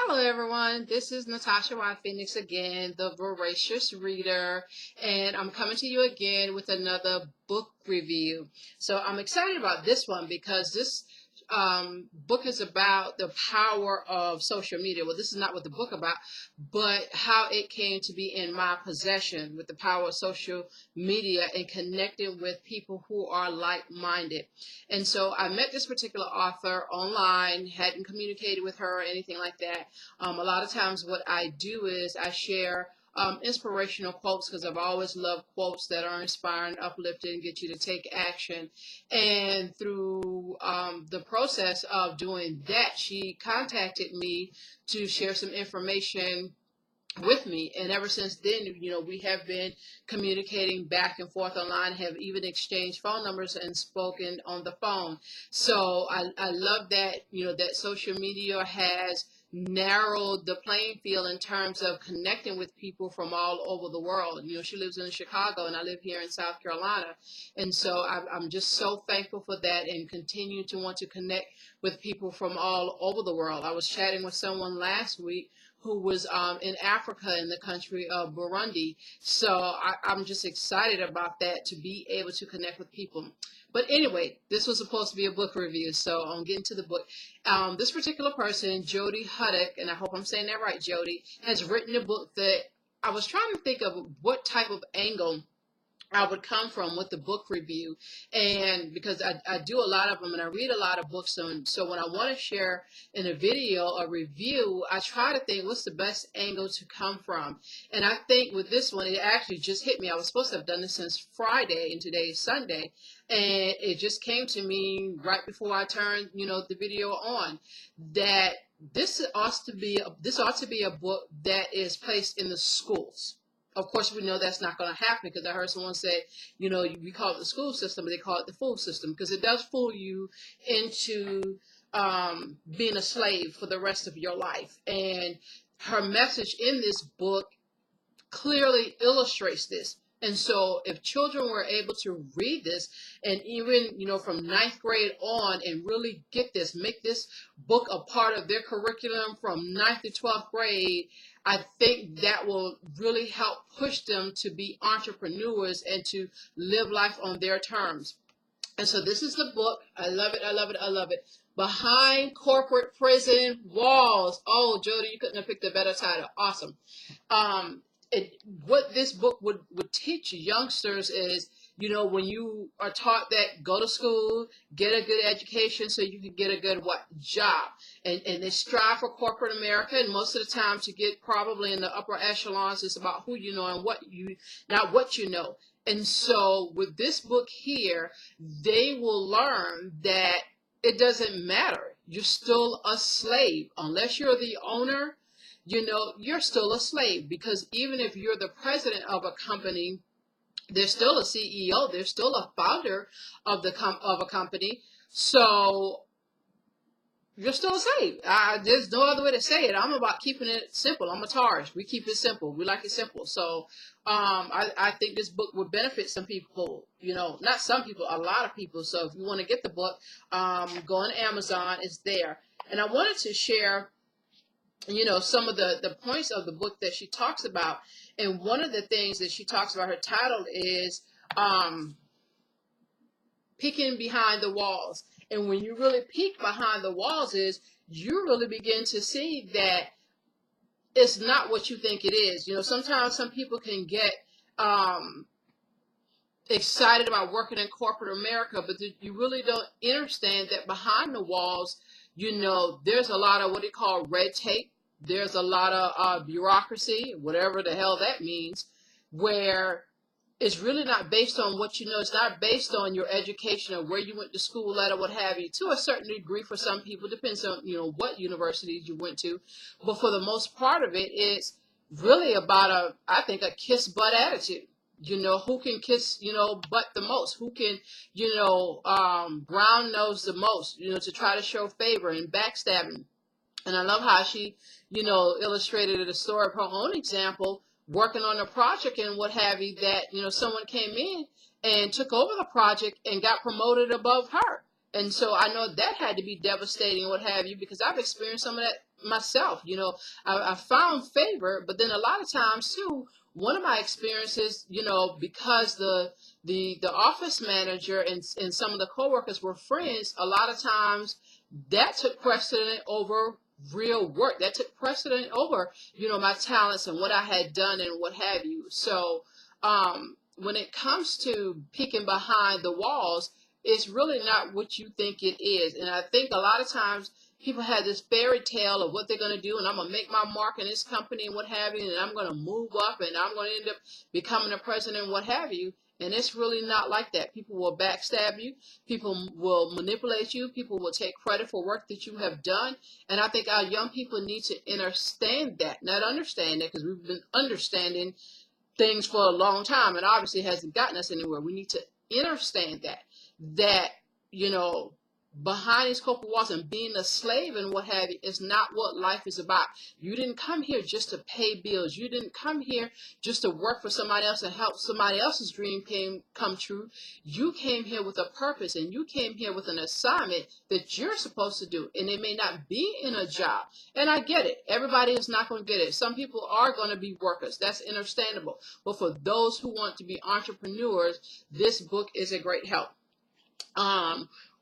Hello, everyone. This is Natasha Y. Phoenix again, the Voracious Reader, and I'm coming to you again with another book review. So I'm excited about this one because this book is about the power of social media. Well, this is not what the book about, but how it came to be in my possession with the power of social media and connecting with people who are like-minded. And so I met this particular author online, hadn't communicated with her or anything like that. A lot of times what I do is I share inspirational quotes because I've always loved quotes that are inspiring, uplifting, get you to take action. And through the process of doing that, she contacted me to share some information with me, and ever since then, we have been communicating back and forth online, have even exchanged phone numbers and spoken on the phone. So I love that, that social media has narrowed the playing field in terms of connecting with people from all over the world. She lives in Chicago and I live here in South Carolina, and so I'm just so thankful for that and continue to want to connect with people from all over the world. I was chatting with someone last week who was in Africa, in the country of Burundi. So I'm just excited about that, to be able to connect with people. But anyway, this was supposed to be a book review, so I'm getting to the book. This particular person, Jodi Hudak, and I hope I'm saying that right, Jodi, has written a book that I was trying to think of what type of angle I would come from with the book review, and because I do a lot of them and I read a lot of books, so when I want to share in a video a review, I try to think what's the best angle to come from. And I think with this one, it actually just hit me. I was supposed to have done this since Friday, and today is Sunday, and it just came to me right before I turned the video on, that this ought to be a book that is placed in the schools. Of course, we know that's not going to happen, because I heard someone say, we call it the school system, but they call it the fool system, because it does fool you into being a slave for the rest of your life. And her message in this book clearly illustrates this. And so if children were able to read this, and even, from ninth grade on, and really get this, make this book a part of their curriculum from ninth to 12th grade, I think that will really help push them to be entrepreneurs and to live life on their terms. And so this is the book. I love it. I love it. I love it. Behind Corporate Prison Walls. Oh, Jodi, you couldn't have picked a better title. Awesome. What this book would teach youngsters is, when you are taught that go to school, get a good education so you can get a good job. And they strive for corporate America, and most of the time to get probably in the upper echelons, it's about who you know and not what you know. And so with this book here, they will learn that it doesn't matter. You're still a slave. Unless you're the owner, you're still a slave, because even if you're the president of a company, there's still a CEO, there's still a founder of a company. So you're still a slave. There's no other way to say it. I'm about keeping it simple. I'm a Taurus. We keep it simple. We like it simple. So I think this book would benefit some people, not some people, a lot of people. So if you want to get the book, go on Amazon. It's there. And I wanted to share some of the points of the book that she talks about. And one of the things that she talks about, her title is Peeking Behind the Walls. And when you really peek behind the walls, is you really begin to see that it's not what you think it is. Sometimes some people can get excited about working in corporate America, but you really don't understand that behind the walls, there's a lot of what they call red tape. There's a lot of bureaucracy, whatever the hell that means, where it's really not based on what you know. It's not based on your education or where you went to school at or what have you. To a certain degree, for some people, depends on, what universities you went to. But for the most part of it, it's really about I think, a kiss butt attitude. Who can kiss, butt the most? Who can, brown nose the most, to try to show favor and backstabbing. And I love how she, illustrated a story of her own example, working on a project and what have you, that, someone came in and took over the project and got promoted above her. And so I know that had to be devastating, what have you, because I've experienced some of that myself. I found favor, but then a lot of times too, one of my experiences, because the office manager and some of the coworkers were friends, a lot of times that took precedent over real work. That took precedent over, my talents and what I had done and what have you. So, when it comes to peeking behind the walls, it's really not what you think it is. And I think a lot of times people have this fairy tale of what they're going to do, and I'm going to make my mark in this company and what have you, and I'm going to move up and I'm going to end up becoming a president and what have you. And it's really not like that. People will backstab you. People will manipulate you. People will take credit for work that you have done. And I think our young people need to understand that. Not understand that, because we've been understanding things for a long time, and obviously it hasn't gotten us anywhere. We need to understand that, behind these corporate walls and being a slave and what have you is not what life is about. You didn't come here just to pay bills. You didn't come here just to work for somebody else and help somebody else's dream come true. You came here with a purpose, and you came here with an assignment that you're supposed to do. And it may not be in a job. And I get it. Everybody is not going to get it. Some people are going to be workers. That's understandable. But for those who want to be entrepreneurs, this book is a great help.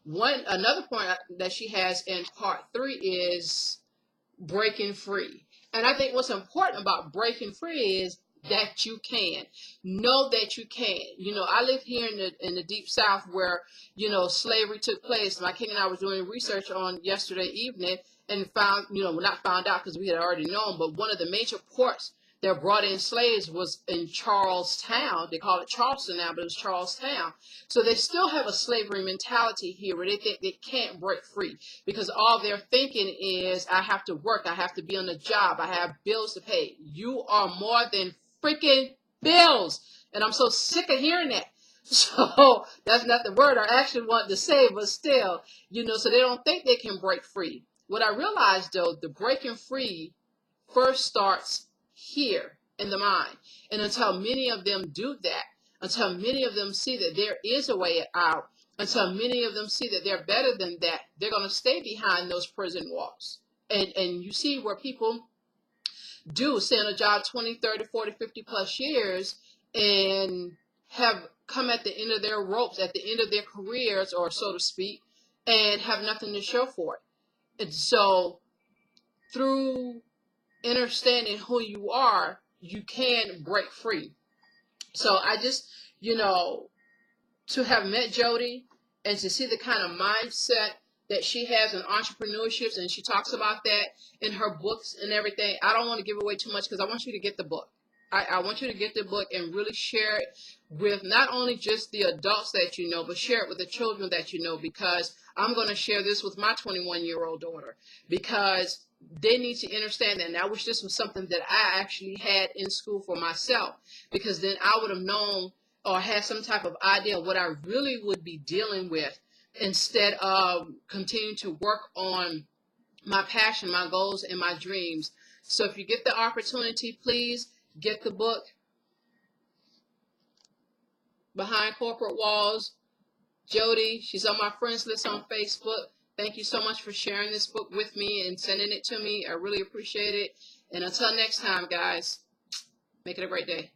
Another point that she has in part 3 is breaking free. And I think what's important about breaking free is that you can. Know that you can. I live here in the deep South where, slavery took place. My king and I was doing research on yesterday evening and found, not found out because we had already known, but one of the major ports that brought in slaves was in Charlestown. They call it Charleston now, but it was Charlestown. So they still have a slavery mentality here where they think they can't break free because all they're thinking is, I have to work, I have to be on the job, I have bills to pay. You are more than freaking bills. And I'm so sick of hearing that. So that's not the word I actually wanted to say, but still, so they don't think they can break free. What I realized though, the breaking free first starts here in the mind. And until many of them do that, until many of them see that there is a way out, until many of them see that they're better than that, they're going to stay behind those prison walls. And you see where people do stay on a job 20, 30, 40, 50 plus years and have come at the end of their ropes, at the end of their careers, or so to speak, and have nothing to show for it. And so through understanding who you are, you can break free. So I just, to have met Jodi and to see the kind of mindset that she has in entrepreneurship, and she talks about that in her books and everything. I don't want to give away too much because I want you to get the book. I want you to get the book and really share it with not only just the adults that you know, but share it with the children that you know, because I'm going to share this with my 21-year-old daughter because they need to understand that. And I wish this was something that I actually had in school for myself, because then I would have known or had some type of idea of what I really would be dealing with instead of continuing to work on my passion, my goals, and my dreams. So if you get the opportunity, please get the book, Behind Corporate Walls. Jodi, she's on my friends list on Facebook. Thank you so much for sharing this book with me and sending it to me. I really appreciate it. And until next time, guys, make it a great day.